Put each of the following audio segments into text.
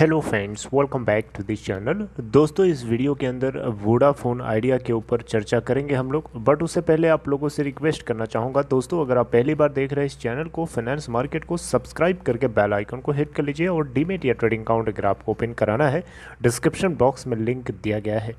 Hello friends, welcome back to this channel. दोस्तों, इस video के अंदर वोडाफोन आइडिया के ऊपर चर्चा करेंगे हम लोग। बट उससे पहले आप लोगों से रिक्वेस्ट करना चाहूँगा दोस्तों, अगर आप पहली बार देख रहे हैं इस चैनल को, फाइनेंस मार्केट को सब्सक्राइब करके बेल आइकन को हिट कर लीजिए। और डीमेट या ट्रेडिंग अकाउंट अगर आपको ओपन कराना है, डिस्क्रिप्शन बॉक्स में लिंक दिया गया है।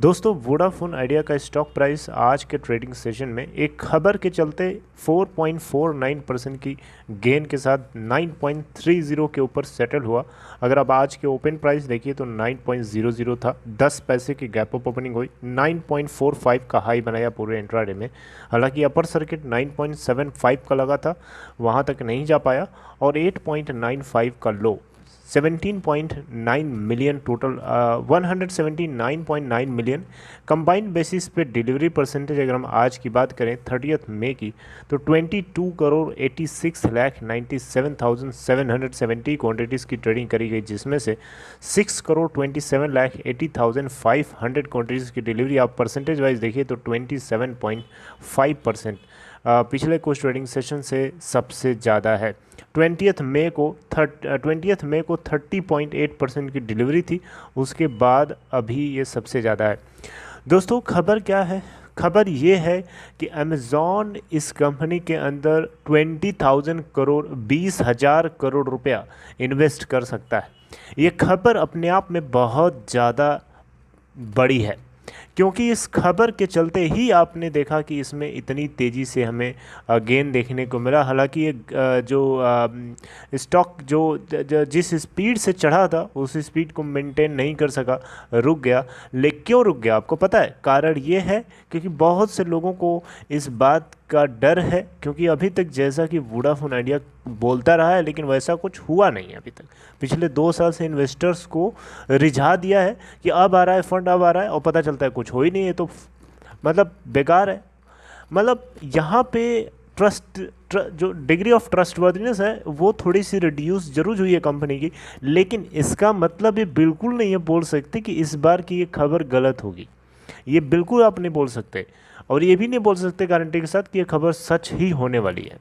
दोस्तों, वोडाफोन आइडिया का स्टॉक प्राइस आज के ट्रेडिंग सेशन में एक खबर के चलते 4.49% की गेन के साथ 9.30 के ऊपर सेटल हुआ। अगर आप आज के ओपन प्राइस देखिए तो 9.00 था, 10 पैसे की गैप अप ओपनिंग हुई, 9.45 का हाई बनाया पूरे इंट्राडे में। हालांकि अपर सर्किट 9.75 का लगा था, वहां तक नहीं जा पाया। और 8.95 का लो, 17.9 million total, 179.9 million combined basis पे डिलीवरी परसेंटेज अगर हम आज की बात करें 30 मई की, तो 22 करोड़ 86,97,770 क्वांटिटीज़ की ट्रेडिंग करी गई, जिसमें से 6 करोड़ 27,80,500 क्वांटिटीज़ की डिलीवरी आप परसेंटेज वाइज देखिए तो 27.5%, पिछले कुछ ट्रेडिंग सेशन से सबसे ज़्यादा है। 20 मई को 30.8% की डिलीवरी थी, उसके बाद अभी ये सबसे ज़्यादा है। दोस्तों, खबर क्या है? खबर ये है कि अमेज़ॉन इस कंपनी के अंदर 20,000 करोड़ 20,000 करोड़ रुपया इन्वेस्ट कर सकता है। ये खबर अपने आप में बहुत ज़्यादा बड़ी है, क्योंकि इस खबर के चलते ही आपने देखा कि इसमें इतनी तेज़ी से हमें गेन देखने को मिला। हालांकि ये जो स्टॉक जिस स्पीड से चढ़ा था उस स्पीड को मेंटेन नहीं कर सका, रुक गया। लेकिन क्यों रुक गया आपको पता है? कारण ये है क्योंकि बहुत से लोगों को इस बात का डर है, क्योंकि अभी तक जैसा कि वोडाफोन आइडिया बोलता रहा है लेकिन वैसा कुछ हुआ नहीं है अभी तक। पिछले 2 साल से इन्वेस्टर्स को रिझा दिया है कि अब आ रहा है फंड, अब आ रहा है, और पता चलता है कुछ हो ही नहीं है, तो मतलब बेकार है। मतलब यहाँ पे जो डिग्री ऑफ ट्रस्टवर्दीनेस है वो थोड़ी सी रिड्यूस जरूर हुई है कंपनी की, लेकिन इसका मतलब ये बिल्कुल नहीं है बोल सकते कि इस बार की ये खबर गलत होगी। ये बिल्कुल आप नहीं बोल सकते, और ये भी नहीं बोल सकते गारंटी के साथ कि ये खबर सच ही होने वाली है।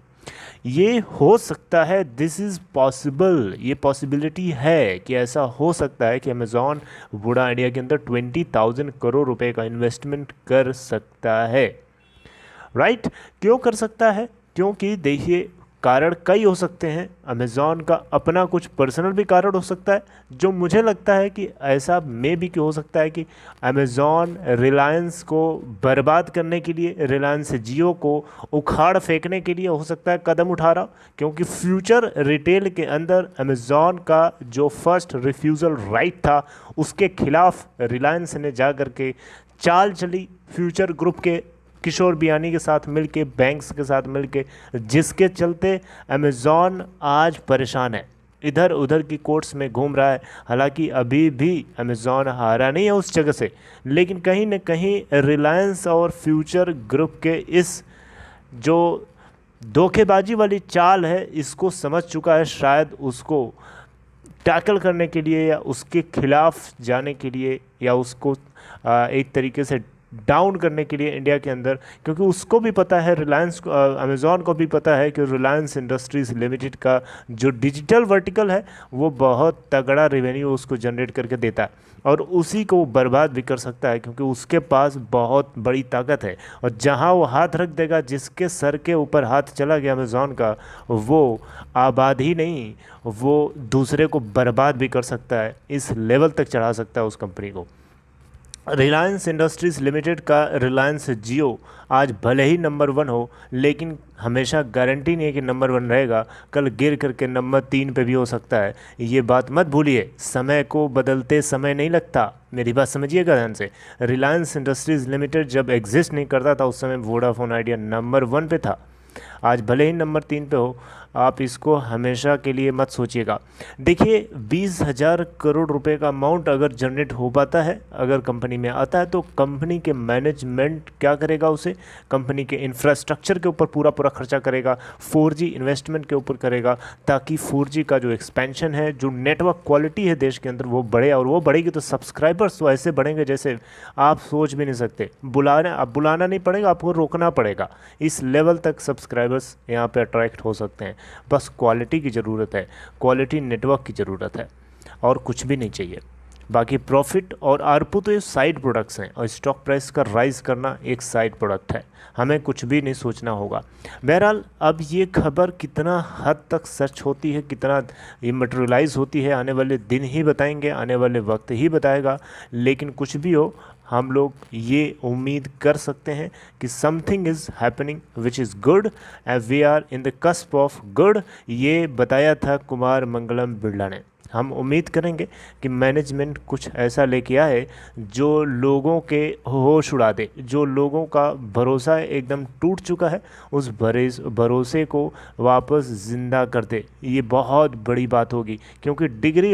ये हो सकता है, दिस इज़ पॉसिबल, ये पॉसिबिलिटी है कि ऐसा हो सकता है कि अमेज़ॉन वोडा आइडिया के अंदर 20,000 करोड़ रुपए का इन्वेस्टमेंट कर सकता है। राइट? क्यों कर सकता है? क्योंकि देखिए, कारण कई हो सकते हैं। अमेज़ॉन का अपना कुछ पर्सनल भी कारण हो सकता है, जो मुझे लगता है कि ऐसा मे भी कि हो सकता है कि अमेज़ॉन रिलायंस को बर्बाद करने के लिए, रिलायंस जियो को उखाड़ फेंकने के लिए हो सकता है कदम उठा रहा, क्योंकि फ्यूचर रिटेल के अंदर अमेज़ॉन का जो फर्स्ट रिफ्यूज़ल राइट था उसके खिलाफ रिलायंस ने जा कर के चाल चली, फ्यूचर ग्रुप के किशोर बियानी के साथ मिलके, बैंक्स के साथ मिलके, जिसके चलते अमेज़ॉन आज परेशान है, इधर उधर की कोर्ट्स में घूम रहा है। हालांकि अभी भी अमेज़ॉन हारा नहीं है उस जगह से, लेकिन कहीं न कहीं रिलायंस और फ्यूचर ग्रुप के इस जो धोखेबाजी वाली चाल है इसको समझ चुका है। शायद उसको टैकल करने के लिए या उसके खिलाफ जाने के लिए या उसको एक तरीके से डाउन करने के लिए इंडिया के अंदर, क्योंकि उसको भी पता है, रिलायंस को, अमेज़ॉन को भी पता है कि रिलायंस इंडस्ट्रीज़ लिमिटेड का जो डिजिटल वर्टिकल है वो बहुत तगड़ा रेवेन्यू उसको जनरेट करके देता है, और उसी को वो बर्बाद भी कर सकता है, क्योंकि उसके पास बहुत बड़ी ताकत है। और जहां वो हाथ रख देगा, जिसके सर के ऊपर हाथ चला गया अमेज़ॉन का, वो आबाद ही नहीं, वो दूसरे को बर्बाद भी कर सकता है, इस लेवल तक चढ़ा सकता है उस कंपनी को। रिलायंस इंडस्ट्रीज़ लिमिटेड का रिलायंस जियो आज भले ही नंबर 1 हो, लेकिन हमेशा गारंटी नहीं है कि नंबर 1 रहेगा, कल गिर करके नंबर 3 पे भी हो सकता है। ये बात मत भूलिए, समय को बदलते समय नहीं लगता, मेरी बात समझिएगा ध्यान से। रिलायंस इंडस्ट्रीज़ लिमिटेड जब एग्जिस्ट नहीं करता था उस समय वोडाफोन आइडिया नंबर 1 पे था, आज भले ही नंबर 3 पे हो, आप इसको हमेशा के लिए मत सोचिएगा। देखिए, 20,000 करोड़ रुपए का अमाउंट अगर जनरेट हो पाता है, अगर कंपनी में आता है, तो कंपनी के मैनेजमेंट क्या करेगा? उसे कंपनी के इंफ्रास्ट्रक्चर के ऊपर पूरा खर्चा करेगा, 4G इन्वेस्टमेंट के ऊपर करेगा, ताकि 4G का जो एक्सपेंशन है, जो नेटवर्क क्वालिटी है देश के अंदर, वो बढ़े। और वो बढ़ेगी तो सब्सक्राइबर्स तो ऐसे बढ़ेंगे जैसे आप सोच भी नहीं सकते। बुलाना नहीं पड़ेगा, आपको रोकना पड़ेगा। इस लेवल तक सब्सक्राइबर्स यहाँ पे अट्रैक्ट हो सकते हैं। बस क्वालिटी की ज़रूरत है, क्वालिटी नेटवर्क की ज़रूरत है। और कुछ भी नहीं चाहिए। बाकी प्रॉफिट और आरपू तो ये साइड प्रोडक्ट्स हैं और स्टॉक प्राइस का राइज करना एक साइड प्रोडक्ट है, हमें कुछ भी नहीं सोचना होगा। बहरहाल अब ये खबर कितना हद तक सच होती है, कितना ये मटेरियलाइज होती है, आने वाले दिन ही बताएंगे, आने वाले वक्त ही बताएगा। लेकिन कुछ भी हो, हम लोग ये उम्मीद कर सकते हैं कि something is happening which is good and we are in the cusp of good. ये बताया था कुमार मंगलम बिरला ने। हम उम्मीद करेंगे कि मैनेजमेंट कुछ ऐसा लेके आए जो लोगों के होश उड़ा दे, जो लोगों का भरोसा एकदम टूट चुका है उस भरोसे को वापस ज़िंदा कर दे। ये बहुत बड़ी बात होगी, क्योंकि degree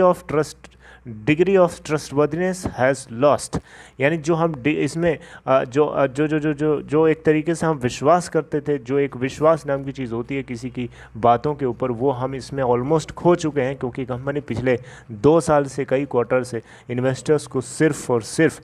of trustworthiness has lost. यानी जो हम इसमें जो एक तरीके से हम विश्वास करते थे, जो एक विश्वास नाम की चीज़ होती है किसी की बातों के ऊपर, वो हम इसमें ऑलमोस्ट खो चुके हैं। क्योंकि कंपनी पिछले 2 साल से, कई क्वार्टर से इन्वेस्टर्स को सिर्फ़ और सिर्फ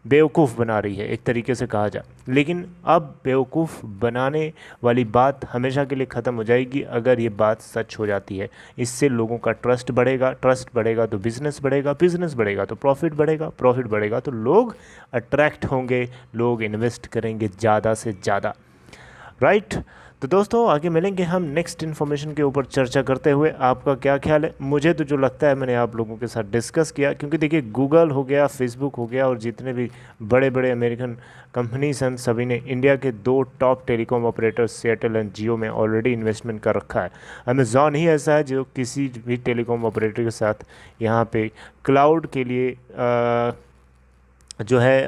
बेवकूफ़ बना रही है, एक तरीके से कहा जाए। लेकिन अब बेवकूफ़ बनाने वाली बात हमेशा के लिए ख़त्म हो जाएगी अगर ये बात सच हो जाती है। इससे लोगों का ट्रस्ट बढ़ेगा, ट्रस्ट बढ़ेगा तो बिज़नेस बढ़ेगा, बिज़नेस बढ़ेगा तो प्रॉफिट बढ़ेगा, प्रॉफिट बढ़ेगा तो लोग अट्रैक्ट होंगे, लोग इन्वेस्ट करेंगे ज़्यादा से ज़्यादा, राइट। तो दोस्तों आगे मिलेंगे हम नेक्स्ट इन्फॉर्मेशन के ऊपर चर्चा करते हुए। आपका क्या ख्याल है? मुझे तो जो लगता है मैंने आप लोगों के साथ डिस्कस किया, क्योंकि देखिए गूगल हो गया, फेसबुक हो गया और जितने भी बड़े बड़े अमेरिकन कंपनीज हैं सभी ने इंडिया के 2 top telecom operators Airtel and Jio में ऑलरेडी इन्वेस्टमेंट कर रखा है। अमेज़ॉन ही ऐसा है जो किसी भी टेलीकॉम ऑपरेटर के साथ यहाँ पे क्लाउड के लिए जो है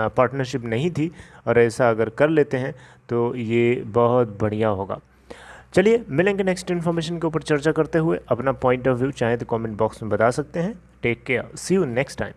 पार्टनरशिप नहीं थी, और ऐसा अगर कर लेते हैं तो ये बहुत बढ़िया होगा। चलिए मिलेंगे नेक्स्ट इन्फॉर्मेशन के ऊपर चर्चा करते हुए। अपना पॉइंट ऑफ व्यू चाहे तो कमेंट बॉक्स में बता सकते हैं। Take care, see you next time.